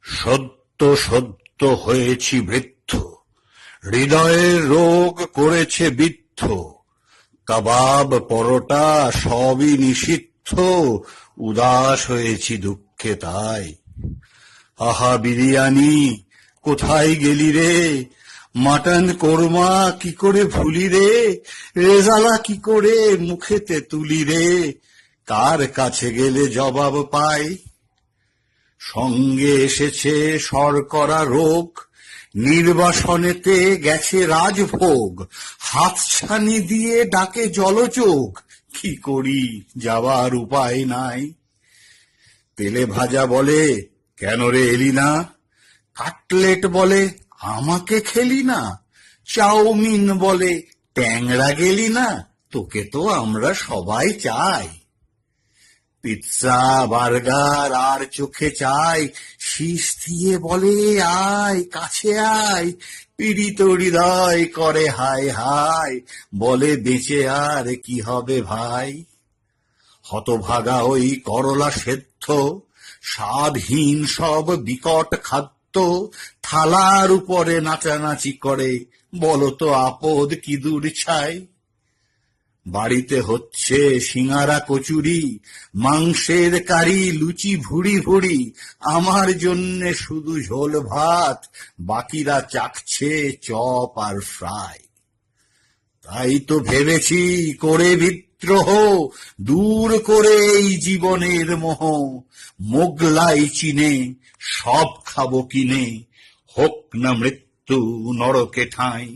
সত্য সত্য হয়েছি বৃদ্ধ, হৃদয়ের রোগ করেছে বিদ্ধ, কাবাব পরোটা সবই নিষিদ্ধ, উদাস হয়েছি দুঃখে তাই। আহা বিরিয়ানি কোথায় গেলি রে, মাটন কোরমা কি করে ভুলি রে, রেজালা কি করে মুখেতে তুলি রে, কার কাছে গেলে জবাব পাই। সঙ্গে এসেছে শর্করা রোগ, নির্বাসনেতে গেছে রাজভোগ, হাতছানি দিয়ে ডাকে জলযোগ, কি করি যাবার উপায় নাই। তেলে ভাজা বলে কেন রে এলি না, কাটলেট বলে আমাকে খেলি না, চাউমিন বলে ট্যাংরা গেলি না, তোকে তো আমরা সবাই চাই। পিৎজা বার্গার আর চোখে চাই, শীষ দিয়ে বলে আয় কাছে আয়, পীড়িত হৃদয় করে হায় হায়, বলে বেঁচে আর কি হবে ভাই। হতভাগা ওই করলা সেদ্ধ, স্বাদহীন সব বিকট খাদ্য, থালার উপরে নাচানাচি করে, বলতো আপদ কি দূর ছাই। বাড়িতে হচ্ছে সিঙারা কচুরি, মাংসের কারি লুচি ভুড়ি ভুড়ি, আমার জন্যে শুধু ঝোল ভাত, বাকিরা চাকছে চপ আর ফ্রাই। তাই তো ভেবেছি করে বিদ্রোহ, দূর করে এই জীবনের মোহ, মোগলাই চিনে সব খাবো কিনে, হোক না মৃত্যু নরকে ঠাঁই।